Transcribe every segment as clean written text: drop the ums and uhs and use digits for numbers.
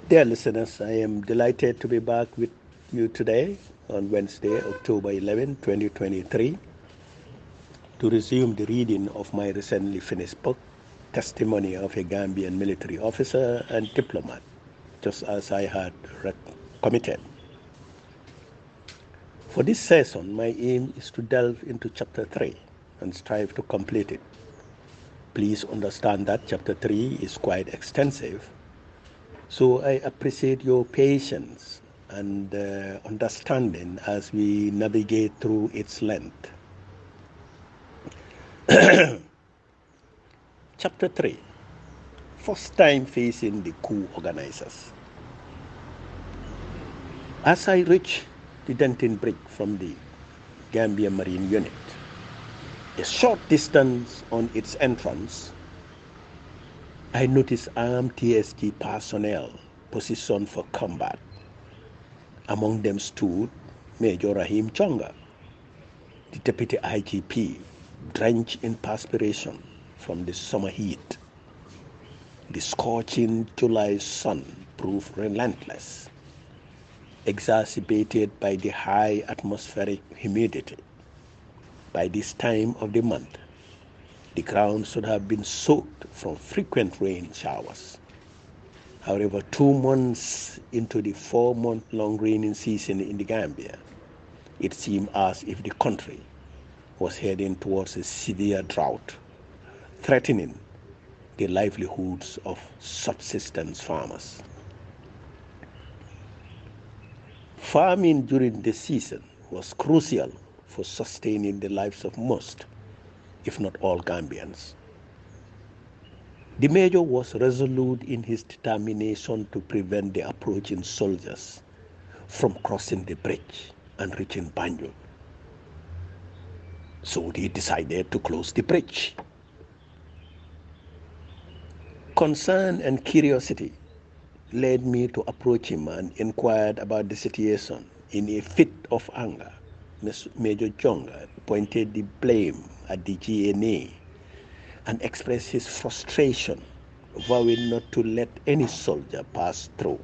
Dear listeners, I am delighted to be back with you today on Wednesday, October 11, 2023, to resume the reading of my recently finished book, Testimony of a Gambian Military Officer and Diplomat, just as I had committed. For this session, my aim is to delve into Chapter 3 and strive to complete it. Please understand that Chapter 3 is quite extensive, so I appreciate your patience and understanding as we navigate through its length. Chapter 3, First Time Facing the Coup Organizers. As I reach the Denton Bridge from the Gambia Marine Unit, a short distance on its entrance, I notice armed TSG personnel positioned for combat. Among them stood Major Rahim Chonga, the Deputy IGP, drenched in perspiration from the summer heat. The scorching July sun proved relentless, exacerbated by the high atmospheric humidity. By this time of the month, the ground should have been soaked from frequent rain showers. However, 2 months into the 4-month-long rainy season in the Gambia, it seemed as if the country was heading towards a severe drought, threatening the livelihoods of subsistence farmers. Farming during the season was crucial for sustaining the lives of most, if not all, Gambians. The Major was resolute in his determination to prevent the approaching soldiers from crossing the bridge and reaching Banjul. So he decided to close the bridge. Concern and curiosity led me to approach him and inquired about the situation. In a fit of anger, Major Jonga pointed the blame at the GNA and expressed his frustration, vowing not to let any soldier pass through.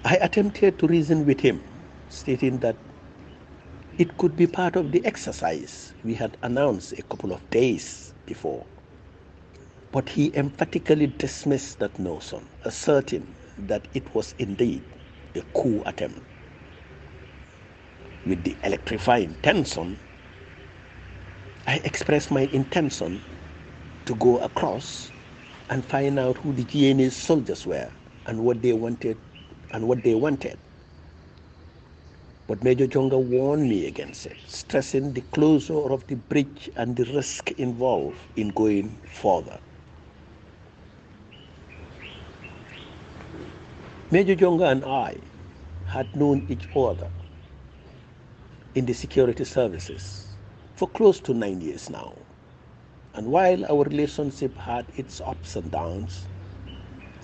I attempted to reason with him, stating that it could be part of the exercise we had announced a couple of days before. But he emphatically dismissed that notion, asserting that it was indeed a coup attempt. With the electrifying tension, I expressed my intention to go across and find out who the GNA soldiers were and what they wanted. But Major Jonga warned me against it, stressing the closure of the bridge and the risk involved in going further. Major Jonga and I had known each other in the security services for close to 9 years now. And while our relationship had its ups and downs,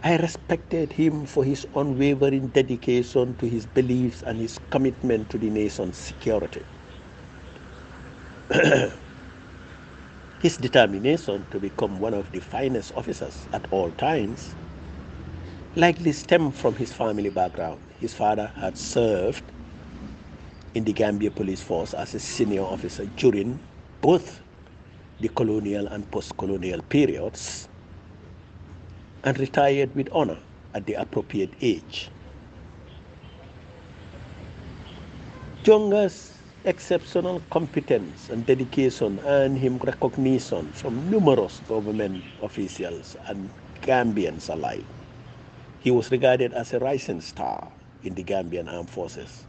I respected him for his unwavering dedication to his beliefs and his commitment to the nation's security. His determination to become one of the finest officers at all times likely stemmed from his family background. His father had served in the Gambia police force as a senior officer during both the colonial and post-colonial periods, and retired with honor at the appropriate age. Jonga's exceptional competence and dedication earned him recognition from numerous government officials and Gambians alike. He was regarded as a rising star in the Gambian armed forces.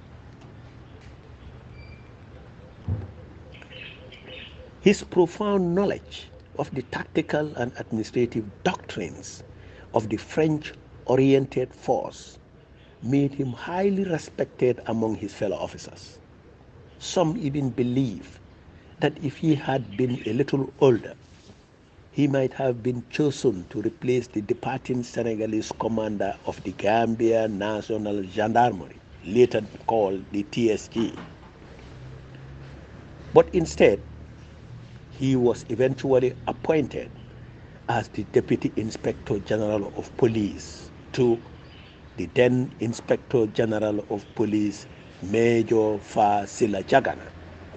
His profound knowledge of the tactical and administrative doctrines of the French-oriented force made him highly respected among his fellow officers. Some even believe that if he had been a little older, he might have been chosen to replace the departing Senegalese commander of the Gambia National Gendarmerie, later called the TSG. But instead, he was eventually appointed as the Deputy Inspector General of Police to the then Inspector General of Police, Major Fasila Jagana,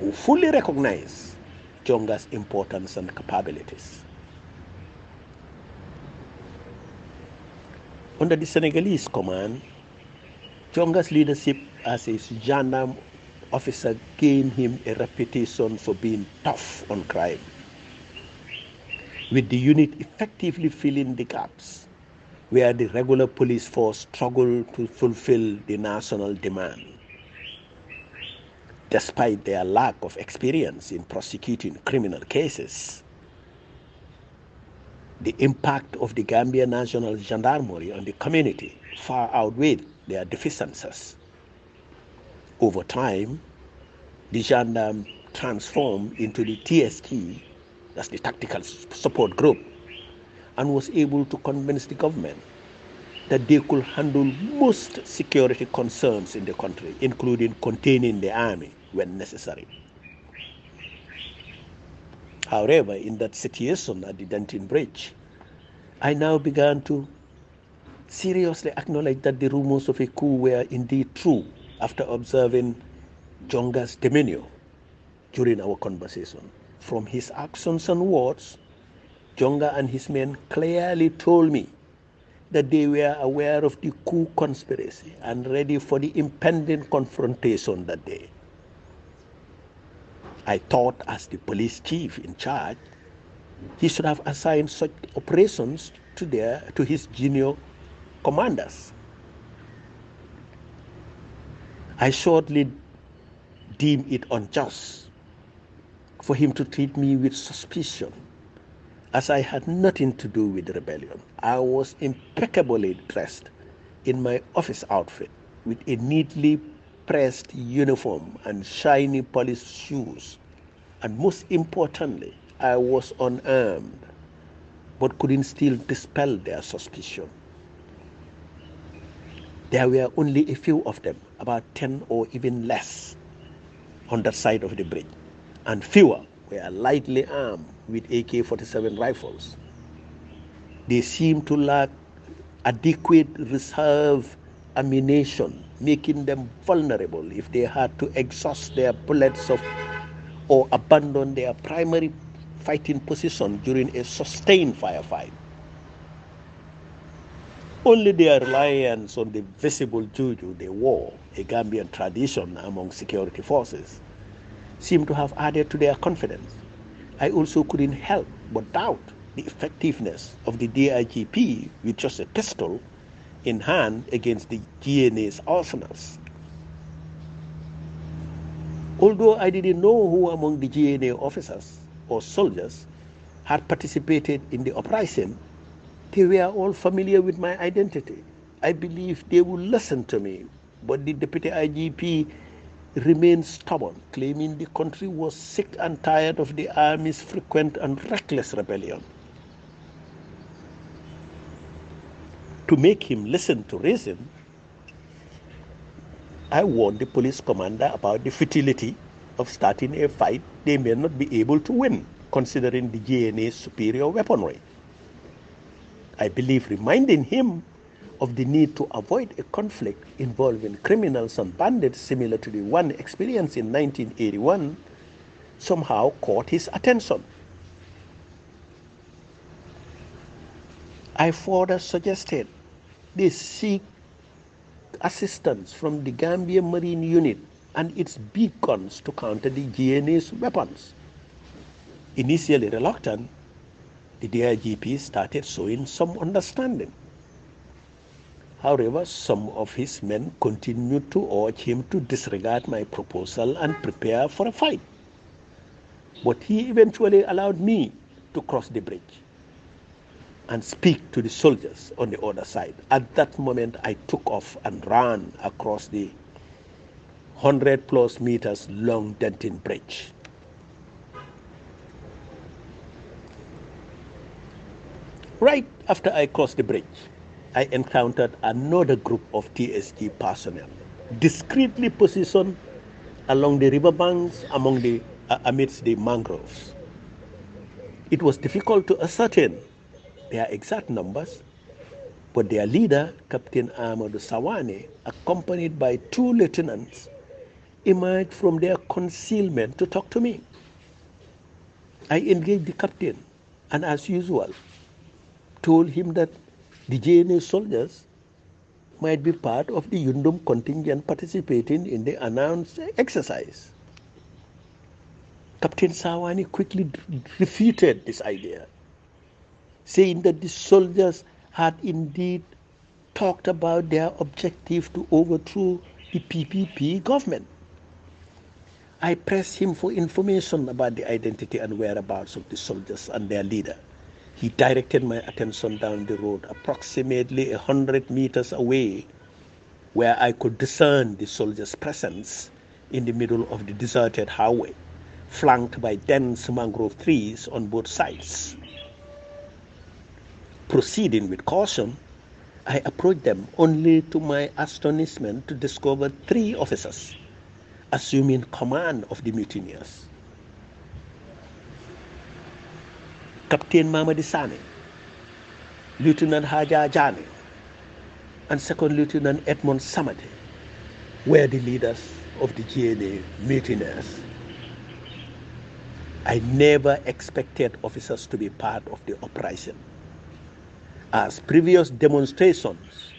who fully recognized Jonga's importance and capabilities. Under the Senegalese command, Jonga's leadership as a gendarme officer gained him a reputation for being tough on crime, with the unit effectively filling the gaps where the regular police force struggled to fulfill the national demand. Despite their lack of experience in prosecuting criminal cases, the impact of the Gambia National Gendarmerie on the community far outweighed their deficiencies. Over time, the gendarme transformed into the TSG, that's the Tactical Support Group, and was able to convince the government that they could handle most security concerns in the country, including containing the army when necessary. However, in that situation at the Denton Bridge, I now began to seriously acknowledge that the rumors of a coup were indeed true after observing Jonga's demeanor during our conversation. From his actions and words, Jonga and his men clearly told me that they were aware of the coup conspiracy and ready for the impending confrontation that day. I thought, as the police chief in charge, he should have assigned such operations to his junior commanders. I shortly deemed it unjust for him to treat me with suspicion, as I had nothing to do with the rebellion. I was impeccably dressed in my office outfit with a neatly pressed uniform and shiny polished shoes, and most importantly, I was unarmed, but couldn't still dispel their suspicion. There were only a few of them, about 10 or even less, on that side of the bridge, and fewer were lightly armed with AK-47 rifles. They seemed to lack adequate reserve ammunition, making them vulnerable if they had to exhaust their bullets or abandon their primary fighting position during a sustained firefight. Only their reliance on the visible juju they wore, a Gambian tradition among security forces, seemed to have added to their confidence. I also couldn't help but doubt the effectiveness of the DIGP with just a pistol in hand against the GNA's arsenals. Although I didn't know who among the GNA officers or soldiers had participated in the uprising, they were all familiar with my identity. I believe they would listen to me, but the Deputy IGP remained stubborn, claiming the country was sick and tired of the army's frequent and reckless rebellion. To make him listen to reason, I warned the police commander about the futility of starting a fight they may not be able to win, considering the GNA's superior weaponry. I believe reminding him of the need to avoid a conflict involving criminals and bandits similar to the one experienced in 1981 somehow caught his attention. I further suggested they seek assistance from the Gambia Marine Unit and its big guns to counter the GNA's weapons. Initially reluctant, the DIGP started showing some understanding. However, some of his men continued to urge him to disregard my proposal and prepare for a fight. But he eventually allowed me to cross the bridge and speak to the soldiers on the other side. At that moment, I took off and ran across the 100+ meters long Denton Bridge. Right after I crossed the bridge, I encountered another group of TSG personnel, discreetly positioned along the riverbanks amidst the mangroves. It was difficult to ascertain their exact numbers, but their leader, Captain Ahmadu Sawane, accompanied by two lieutenants, emerged from their concealment to talk to me. I engaged the captain and, as usual, told him that the JNA soldiers might be part of the Yundum contingent participating in the announced exercise. Captain Sawani quickly refuted this idea, saying that the soldiers had indeed talked about their objective to overthrow the PPP government. I pressed him for information about the identity and whereabouts of the soldiers and their leader. He directed my attention down the road approximately 100 meters away, where I could discern the soldiers' presence in the middle of the deserted highway, flanked by dense mangrove trees on both sides. Proceeding with caution, I approached them, only to my astonishment to discover 3 officers assuming command of the mutineers. Captain Mamadi Sane, Lieutenant Haja Jani, and Second Lieutenant Edmond Samate were the leaders of the GNA mutineers. I never expected officers to be part of the operation, as previous demonstrations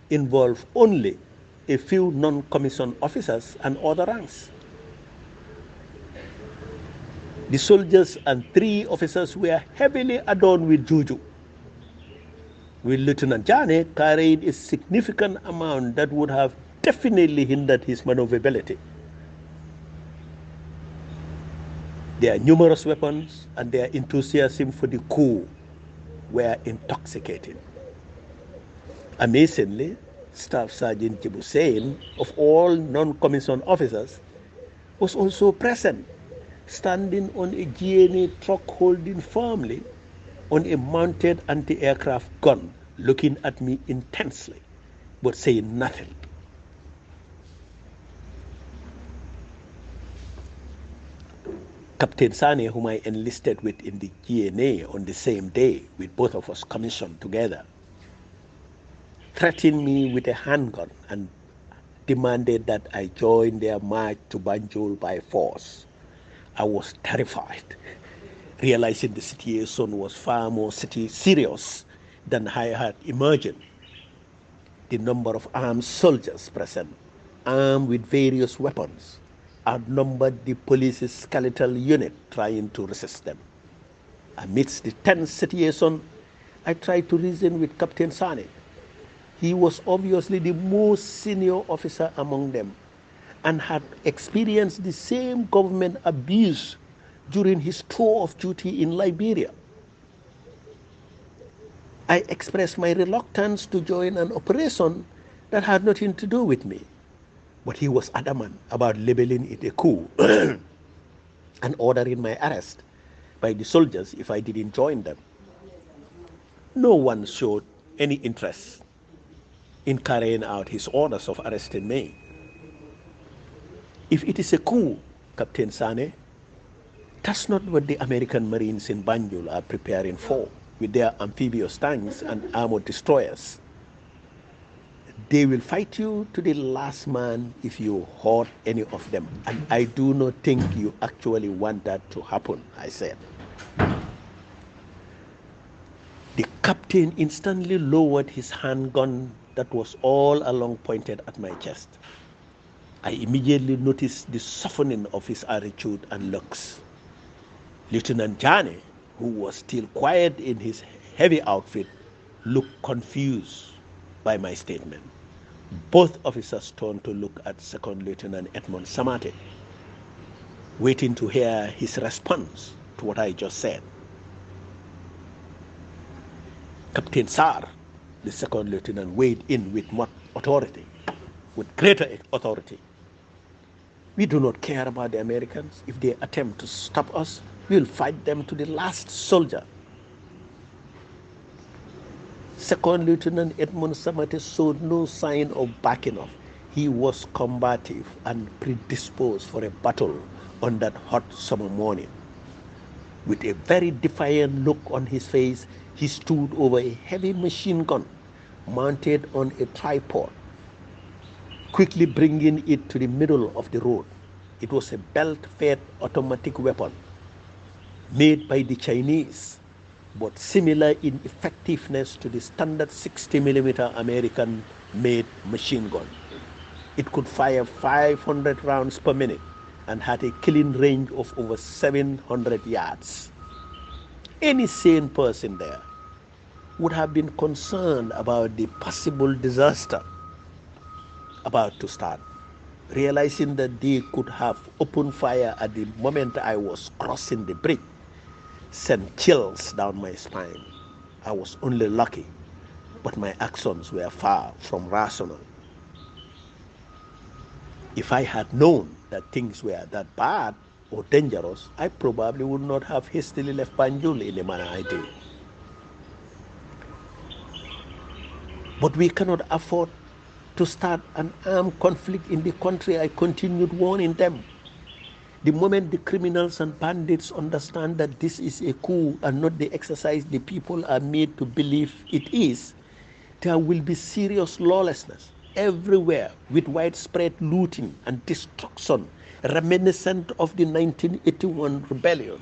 involved only a few non-commissioned officers and other ranks. The soldiers and 3 officers were heavily adorned with juju, with Lieutenant Jane carried a significant amount that would have definitely hindered his maneuverability. Their numerous weapons and their enthusiasm for the coup were intoxicating. Amazingly, Staff Sergeant Jibusain, of all non-commissioned officers, was also present, standing on a GNA truck holding firmly on a mounted anti-aircraft gun, looking at me intensely, but saying nothing. Captain Sane, whom I enlisted with in the GNA on the same day, with both of us commissioned together, threatened me with a handgun and demanded that I join their march to Banjul by force. I was terrified, realizing the situation was far more serious than I had imagined. The number of armed soldiers present, armed with various weapons, outnumbered the police's skeletal unit trying to resist them. Amidst the tense situation, I tried to reason with Captain Sane. He was obviously the most senior officer among them and had experienced the same government abuse during his tour of duty in Liberia. I expressed my reluctance to join an operation that had nothing to do with me, but he was adamant about labeling it a coup and ordering my arrest by the soldiers if I didn't join them. No one showed any interest in carrying out his orders of arresting me. If it is a coup, Captain Sane, that's not what the American Marines in Banjul are preparing for with their amphibious tanks and armored destroyers. They will fight you to the last man if you hurt any of them. And I do not think you actually want that to happen, I said. The captain instantly lowered his handgun that was all along pointed at my chest. I immediately noticed the softening of his attitude and looks. Lieutenant Jani, who was still quiet in his heavy outfit, looked confused by my statement. Both officers turned to look at Second Lieutenant Edmond Samate, waiting to hear his response to what I just said. Captain Sarr, the second lieutenant, weighed in with more authority, with greater authority. We do not care about the Americans. If they attempt to stop us, we will fight them to the last soldier. Second Lieutenant Edmond Samate showed no sign of backing off. He was combative and predisposed for a battle on that hot summer morning. With a very defiant look on his face, he stood over a heavy machine gun mounted on a tripod, quickly bringing it to the middle of the road. It was a belt-fed automatic weapon made by the Chinese, but similar in effectiveness to the standard 60mm American-made machine gun. It could fire 500 rounds per minute and had a killing range of over 700 yards. Any sane person there would have been concerned about the possible disaster about to start. Realizing that they could have opened fire at the moment I was crossing the bridge sent chills down my spine. I was only lucky, but my actions were far from rational. If I had known that things were that bad or dangerous, I probably would not have hastily left Banjul in the manner I did. But we cannot afford to start an armed conflict in the country, I continued warning them. The moment the criminals and bandits understand that this is a coup and not the exercise the people are made to believe it is, there will be serious lawlessness everywhere, with widespread looting and destruction reminiscent of the 1981 rebellion.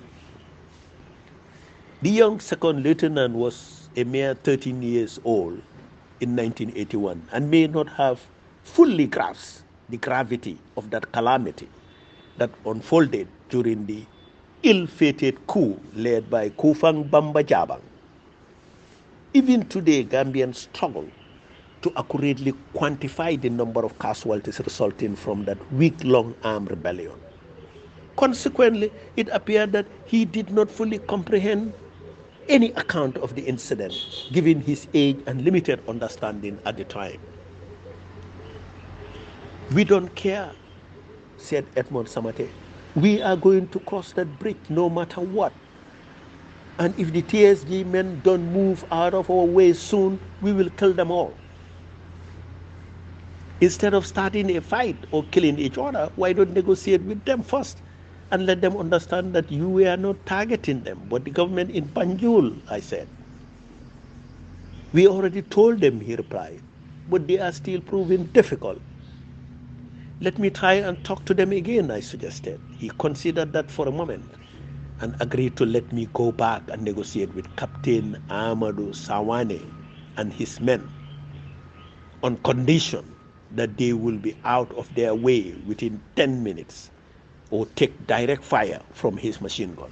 The young second lieutenant was a mere 13 years old in 1981 and may not have fully grasped the gravity of that calamity that unfolded during the ill-fated coup led by Kufang Bamba Jabang. Even today, Gambians struggle to accurately quantify the number of casualties resulting from that week-long armed rebellion. Consequently, it appeared that he did not fully comprehend any account of the incident, given his age and limited understanding at the time. We don't care, said Edmond Samate. We are going to cross that bridge no matter what. And if the TSG men don't move out of our way soon, we will kill them all. Instead of starting a fight or killing each other, why don't negotiate with them first and let them understand that you were not targeting them, but the government in Banjul, I said. We already told them, he replied, but they are still proving difficult. Let me try and talk to them again, I suggested. He considered that for a moment and agreed to let me go back and negotiate with Captain Amadou Sawane and his men on condition that they will be out of their way within 10 minutes or take direct fire from his machine gun.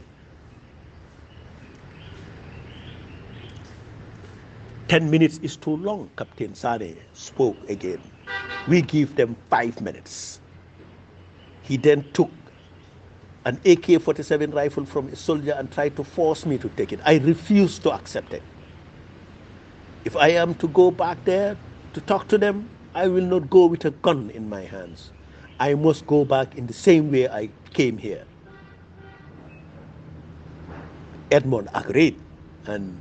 10 minutes is too long, Captain Sane spoke again. We give them 5 minutes. He then took an AK-47 rifle from a soldier and tried to force me to take it. I refused to accept it. If I am to go back there to talk to them, I will not go with a gun in my hands. I must go back in the same way I came here. Edmond agreed and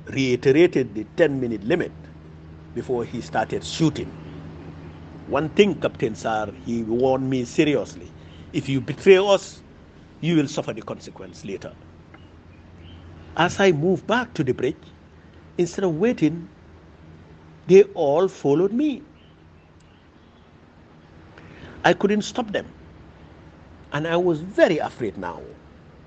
reiterated the 10-minute limit before he started shooting. One thing, Captain Sarr, he warned me seriously. If you betray us, you will suffer the consequence later. As I moved back to the bridge, instead of waiting, they all followed me. I couldn't stop them, and I was very afraid now.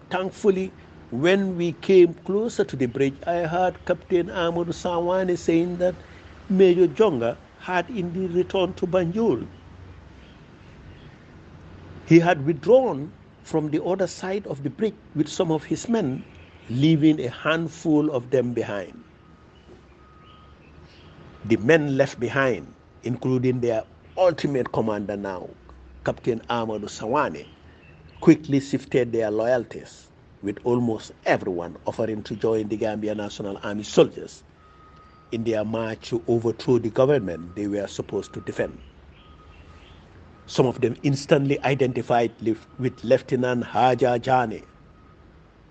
Thankfully, when we came closer to the bridge, I heard Captain Amadou Sawane saying that Major Jonga had indeed returned to Banjul. He had withdrawn from the other side of the bridge with some of his men, leaving a handful of them behind. The men left behind, including their ultimate commander now, Captain Amadou Sawane, quickly shifted their loyalties, with almost everyone offering to join the Gambia National Army soldiers in their march to overthrow the government they were supposed to defend. Some of them instantly identified with Lieutenant Haja Jane,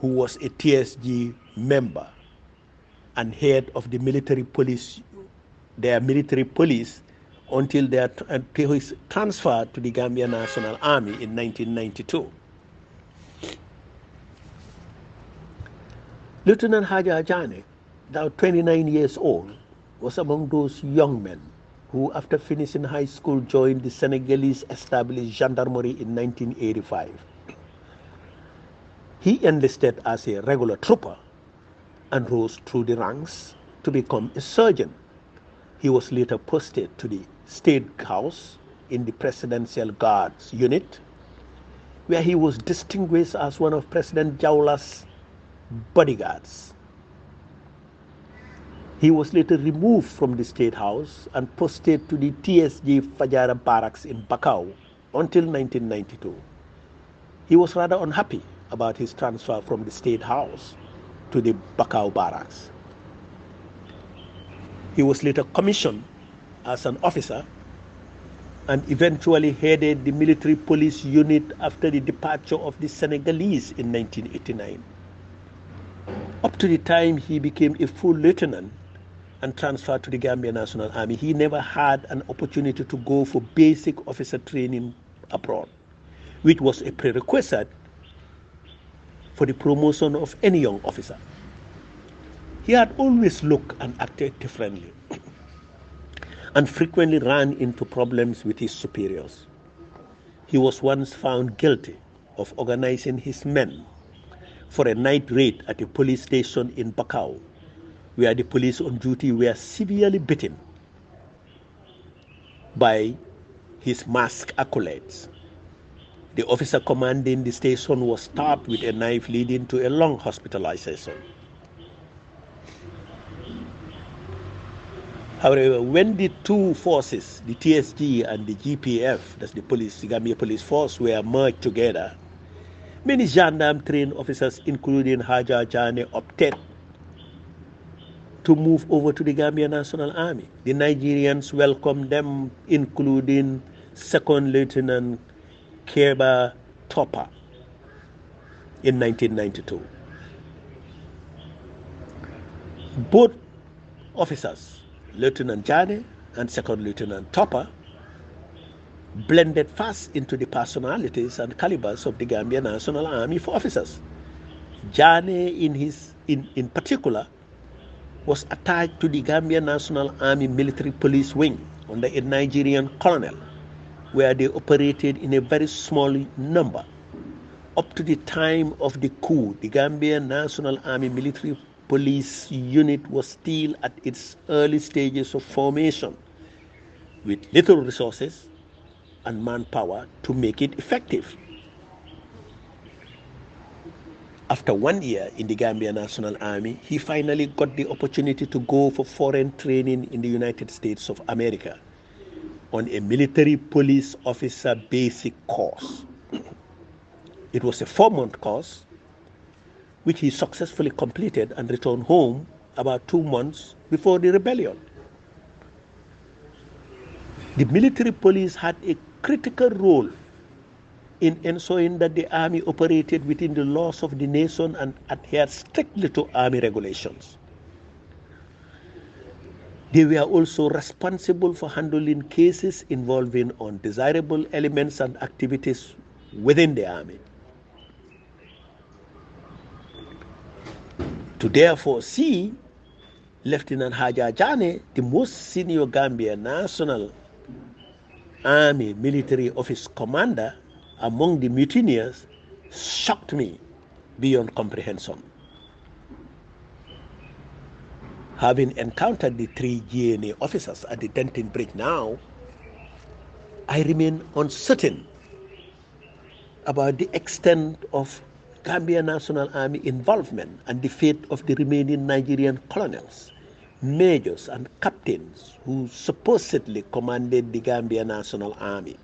who was a TSG member and head of the military police, their military police, until his transfer to the Gambia National Army in 1992. Lieutenant Haja Ajane, now 29 years old, was among those young men who, after finishing high school, joined the Senegalese established gendarmerie in 1985. He enlisted as a regular trooper and rose through the ranks to become a sergeant. He was later posted to the State House in the Presidential Guards Unit, where he was distinguished as one of President Jawla's bodyguards. He was later removed from the State House and posted to the TSG Fajara barracks in Bakau until 1992. He was rather unhappy about his transfer from the State House to the Bakau barracks. He was later commissioned as an officer and eventually headed the military police unit after the departure of the Senegalese in 1989. Up to the time he became a full lieutenant and transferred to the Gambia National Army, he never had an opportunity to go for basic officer training abroad, which was a prerequisite for the promotion of any young officer. He had always looked and acted differently and frequently ran into problems with his superiors. He was once found guilty of organizing his men for a night raid at a police station in Bakau, where the police on duty were severely beaten by his masked acolytes. The officer commanding the station was stabbed with a knife, leading to a long hospitalization. However, when the two forces, the TSG and the GPF, that's the Gambia Police Force, were merged together, many gendarme trained officers, including Haja Jane, opted to move over to the Gambia National Army. The Nigerians welcomed them, including Second Lieutenant Keba Topa in 1992. Both officers, Lieutenant Jane and Second Lieutenant Topper, blended fast into the personalities and calibers of the Gambia National Army for officers. Jane, in particular, was attached to the Gambia National Army Military Police Wing under a Nigerian colonel, where they operated in a very small number. Up to the time of the coup, the Gambia National Army Military Police Unit was still at its early stages of formation, with little resources and manpower to make it effective. After 1 year in the Gambia National Army, he finally got the opportunity to go for foreign training in the United States of America on a military police officer basic course. It was a 4-month course, which he successfully completed and returned home about 2 months before the rebellion. The military police had a critical role in ensuring that the army operated within the laws of the nation and adhered strictly to army regulations. They were also responsible for handling cases involving undesirable elements and activities within the army. To therefore see Lieutenant Haja Jane, the most senior Gambia National Army military office commander, among the mutineers, shocked me beyond comprehension. Having encountered the 3 GNA officers at the Denton Bridge now, I remain uncertain about the extent of Gambia National Army involvement and the fate of the remaining Nigerian colonels, majors and captains who supposedly commanded the Gambia National Army.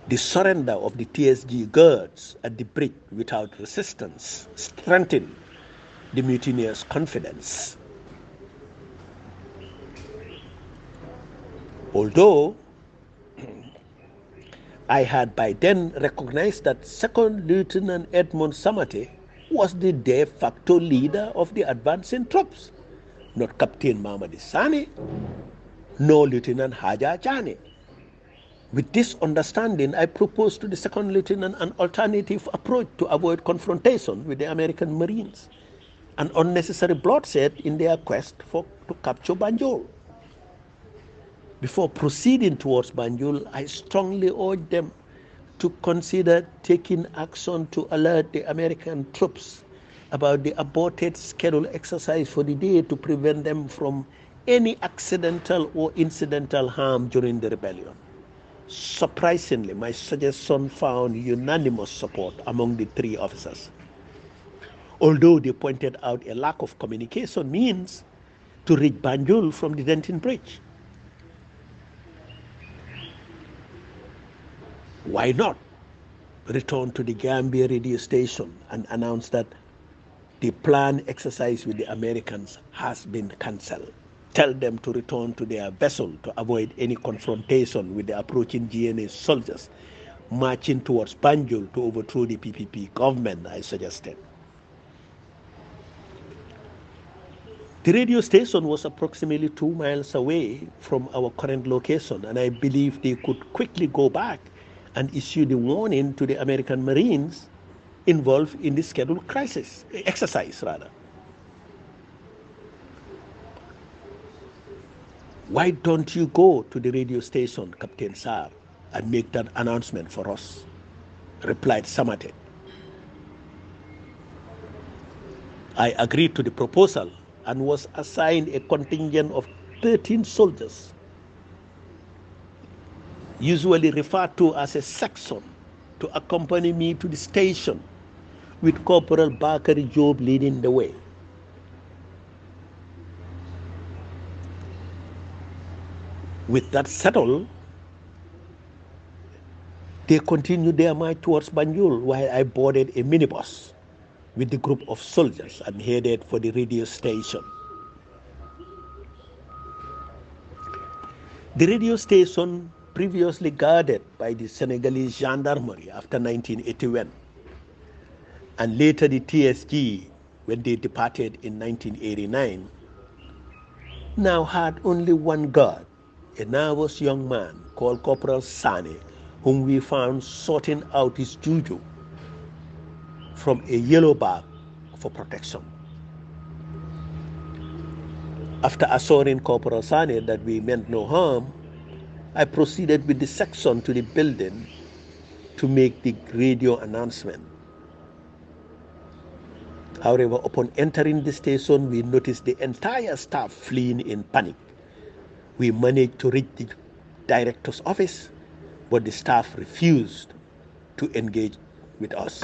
The surrender of the TSG guards at the bridge without resistance strengthened the mutineers' confidence. Although I had by then recognized that Second Lieutenant Edmund Samate was the de facto leader of the advancing troops, not Captain Mamadi Sane, nor Lieutenant Haja Jane. With this understanding, I proposed to the second lieutenant an alternative approach to avoid confrontation with the American Marines and unnecessary bloodshed in their quest to capture Banjul. Before proceeding towards Banjul, I strongly urged them to consider taking action to alert the American troops about the aborted scheduled exercise for the day to prevent them from any accidental or incidental harm during the rebellion. Surprisingly, my suggestion found unanimous support among the three officers, although they pointed out a lack of communication means to reach Banjul from the Denton Bridge. Why not return to the Gambia radio station and announce that the planned exercise with the Americans has been cancelled? Tell them to return to their vessel to avoid any confrontation with the approaching GNA soldiers marching towards Banjul to overthrow the PPP government, I suggested. The radio station was approximately 2 miles away from our current location, and I believe they could quickly go back and issue the warning to the American Marines involved in the scheduled exercise. Why don't you go to the radio station, Captain Sarr, and make that announcement for us? Replied Samatet. I agreed to the proposal and was assigned a contingent of 13 soldiers, usually referred to as a section, to accompany me to the station, with Corporal Bakari Job leading the way. With that settled, they continued their march towards Banjul while I boarded a minibus with the group of soldiers and headed for the radio station. The radio station, previously guarded by the Senegalese gendarmerie after 1981, and later the TSG when they departed in 1989, now had only one guard, a nervous young man called Corporal Sane, whom we found sorting out his juju from a yellow bag for protection. After assuring Corporal Sane that we meant no harm, I proceeded with the section to the building to make the radio announcement. However, upon entering the station, we noticed the entire staff fleeing in panic. We managed to reach the director's office, but the staff refused to engage with us.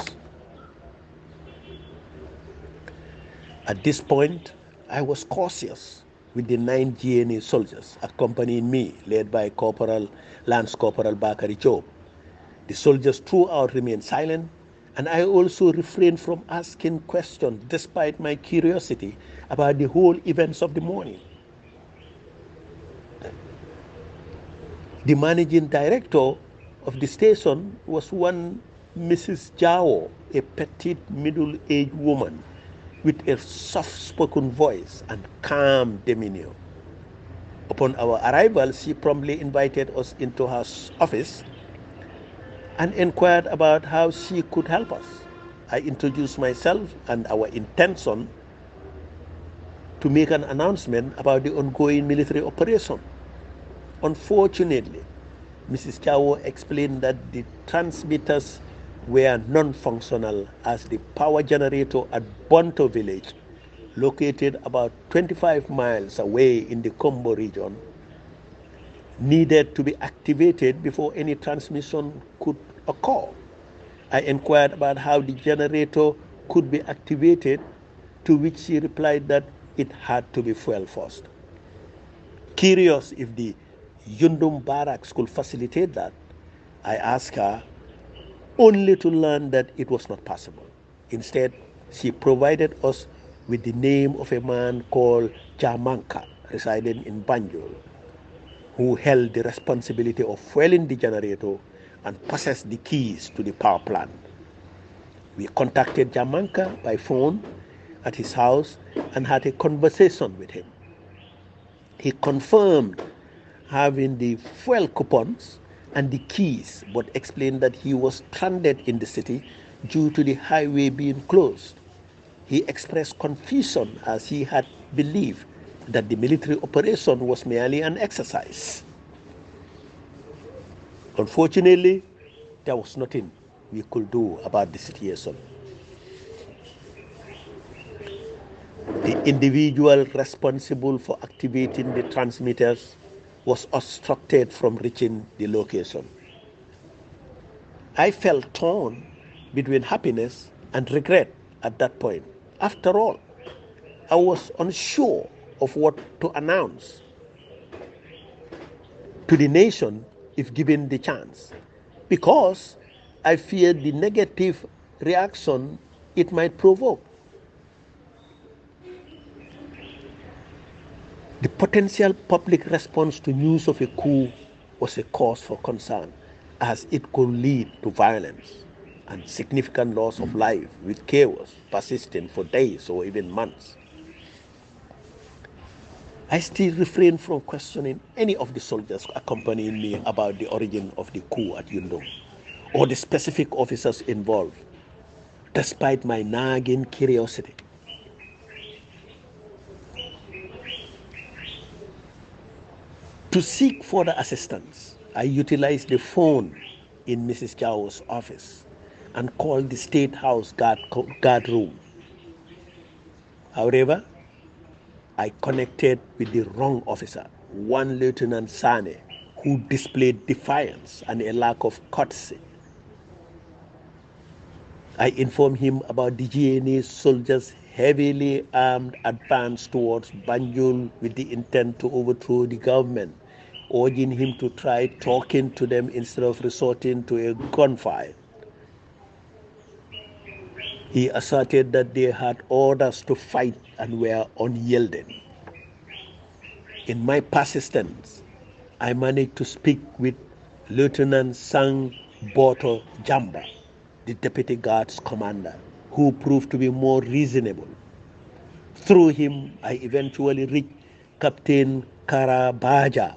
At this point, I was cautious with the 9 GNA soldiers accompanying me, led by Lance Corporal Bakari Job. The soldiers throughout remained silent, and I also refrained from asking questions despite my curiosity about the whole events of the morning. The managing director of the station was one Mrs. Jao, a petite middle-aged woman with a soft-spoken voice and calm demeanor. Upon our arrival, she promptly invited us into her office and inquired about how she could help us. I introduced myself and our intention to make an announcement about the ongoing military operation. Unfortunately, Mrs. Chao explained that the transmitters were non-functional as the power generator at Bonto village, located about 25 miles away in the Combo region, needed to be activated before any transmission could occur. I inquired about how the generator could be activated, to which she replied that it had to be fuel first. Curious if the Yundum barracks could facilitate that, I asked her, only to learn that it was not possible. Instead, she provided us with the name of a man called Jamanka, residing in Banjul, who held the responsibility of fueling the generator and possessed the keys to the power plant. We contacted Jamanka by phone at his house and had a conversation with him. He confirmed having the fuel coupons and the keys, but explained that he was stranded in the city due to the highway being closed. He expressed confusion as he had believed that the military operation was merely an exercise. Unfortunately, there was nothing we could do about the situation. The individual responsible for activating the transmitters was obstructed from reaching the location. I felt torn between happiness and regret at that point. After all, I was unsure of what to announce to the nation if given the chance, because I feared the negative reaction it might provoke. The potential public response to news of a coup was a cause for concern, as it could lead to violence and significant loss of life, with chaos persisting for days or even months. I still refrain from questioning any of the soldiers accompanying me about the origin of the coup at Yundum or the specific officers involved, despite my nagging curiosity. To seek further assistance, I utilized the phone in Mrs. Chao's office and called the State House guard room. However, I connected with the wrong officer, one Lieutenant Sane, who displayed defiance and a lack of courtesy. I informed him about the GNA soldiers' heavily armed advance towards Banjul with the intent to overthrow the government, urging him to try talking to them instead of resorting to a gunfight. He asserted that they had orders to fight and were unyielding. In my persistence, I managed to speak with Lieutenant Sang Boto Jamba, the deputy guards commander, who proved to be more reasonable. Through him, I eventually reached Captain Karabaja,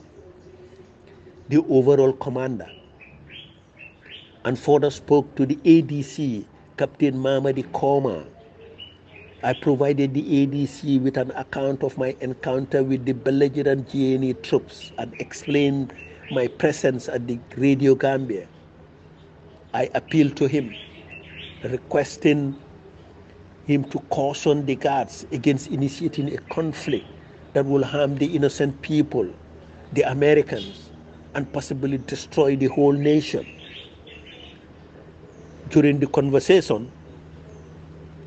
the overall commander, and further spoke to the ADC, Captain Mamadi Koma. I provided the ADC with an account of my encounter with the belligerent GNA troops and explained my presence at the Radio Gambia. I appealed to him, requesting him to caution the guards against initiating a conflict that will harm the innocent people, the Americans, and possibly destroy the whole nation. During the conversation,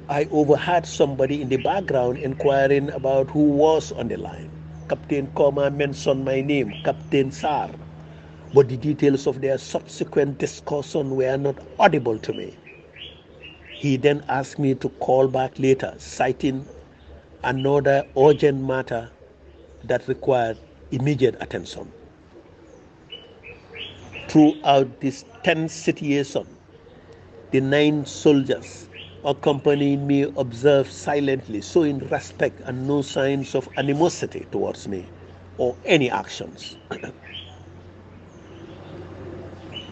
I overheard somebody in the background inquiring about who was on the line. Captain Koma mentioned my name, Captain Sarr, but the details of their subsequent discussion were not audible to me. He then asked me to call back later, citing another urgent matter that required immediate attention. Throughout this tense situation, the 9 soldiers accompanying me observed silently, showing respect and no signs of animosity towards me or any actions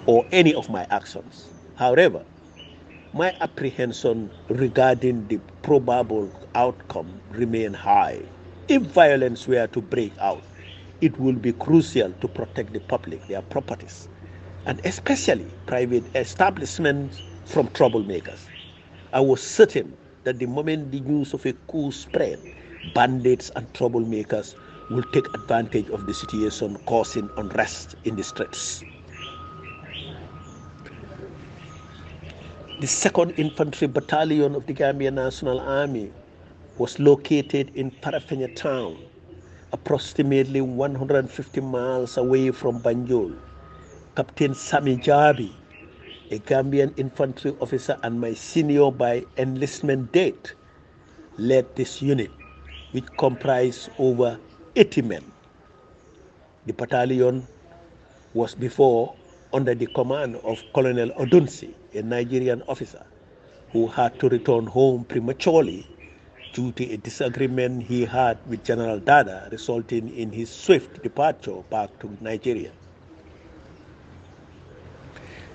or any of my actions. However, my apprehension regarding the probable outcome remained high. If violence were to break out, it will be crucial to protect the public, their properties, and especially private establishments from troublemakers. I was certain that the moment the news of a coup spread, bandits and troublemakers will take advantage of the situation, causing unrest in the streets. The 2nd Infantry Battalion of the Gambia National Army was located in Parafenya town, approximately 150 miles away from Banjul. Captain Sami Jabi, a Gambian infantry officer and my senior by enlistment date, led this unit, which comprised over 80 men. The battalion was before under the command of Colonel Odunsi, a Nigerian officer who had to return home prematurely due to a disagreement he had with General Dada, resulting in his swift departure back to Nigeria.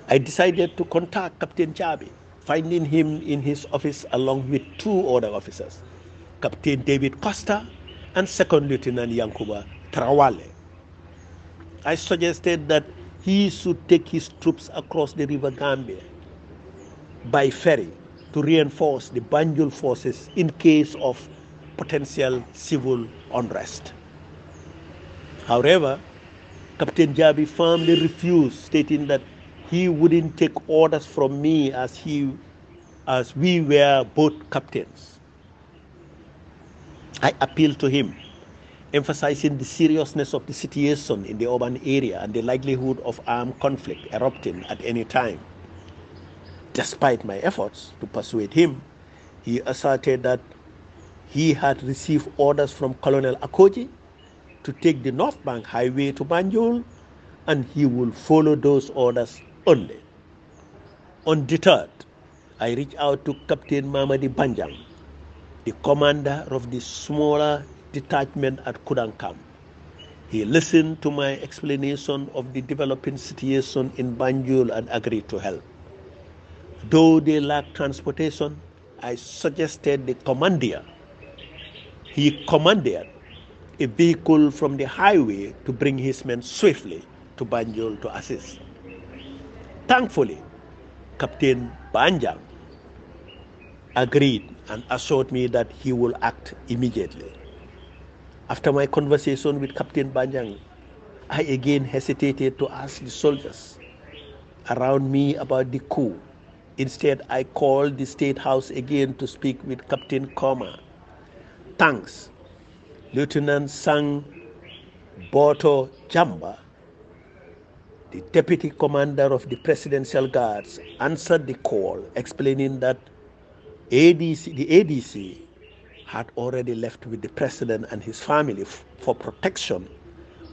I decided to contact Captain Chabi, finding him in his office along with two other officers, Captain David Costa and Second Lieutenant Yankuba Trawale. I suggested that he should take his troops across the River Gambia by ferry to reinforce the Banjul forces in case of potential civil unrest. However, Captain Jabi firmly refused, stating that he wouldn't take orders from me as we were both captains. I appealed to him, emphasizing the seriousness of the situation in the urban area and the likelihood of armed conflict erupting at any time. Despite my efforts to persuade him, he asserted that he had received orders from Colonel Akoji to take the North Bank Highway to Banjul, and he will follow those orders only. Undeterred, I reached out to Captain Mamadi Banjang, the commander of the smaller detachment at Kudankam. He listened to my explanation of the developing situation in Banjul and agreed to help. Though they lacked transportation, I suggested the commandeer. He commanded a vehicle from the highway to bring his men swiftly to Banjul to assist. Thankfully, Captain Banjang agreed and assured me that he will act immediately. After my conversation with Captain Banjang, I again hesitated to ask the soldiers around me about the coup. Instead, I called the State House again to speak with Captain Koma. Thanks, Lieutenant Sang Boto Jamba, the Deputy Commander of the Presidential Guards, answered the call, explaining that the ADC had already left with the President and his family for protection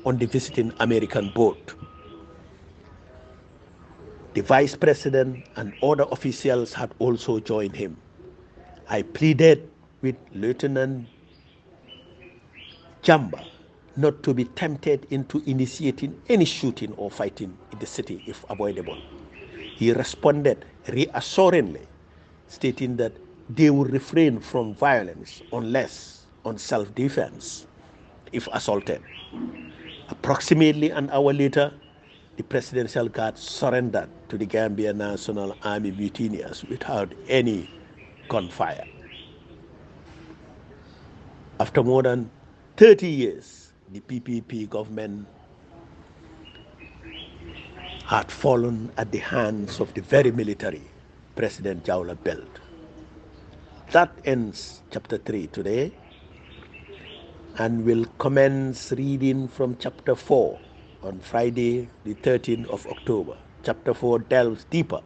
on the visiting American boat. The Vice President and other officials had also joined him. I pleaded with Lieutenant Jamba not to be tempted into initiating any shooting or fighting in the city if avoidable. He responded reassuringly, stating that they would refrain from violence unless on self-defense if assaulted. Approximately an hour later, the Presidential Guard surrendered to the Gambia National Army mutineers without any gunfire. After more than 30 years, the PPP government had fallen at the hands of the very military President Jaula built. That ends chapter 3 today, and we'll commence reading from chapter 4 on Friday, the 13th of October. Chapter 4 delves deeper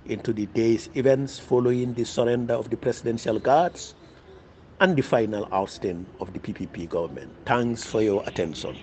into the day's events following the surrender of the Presidential Guards and the final ousting of the PPP government. Thanks for your attention.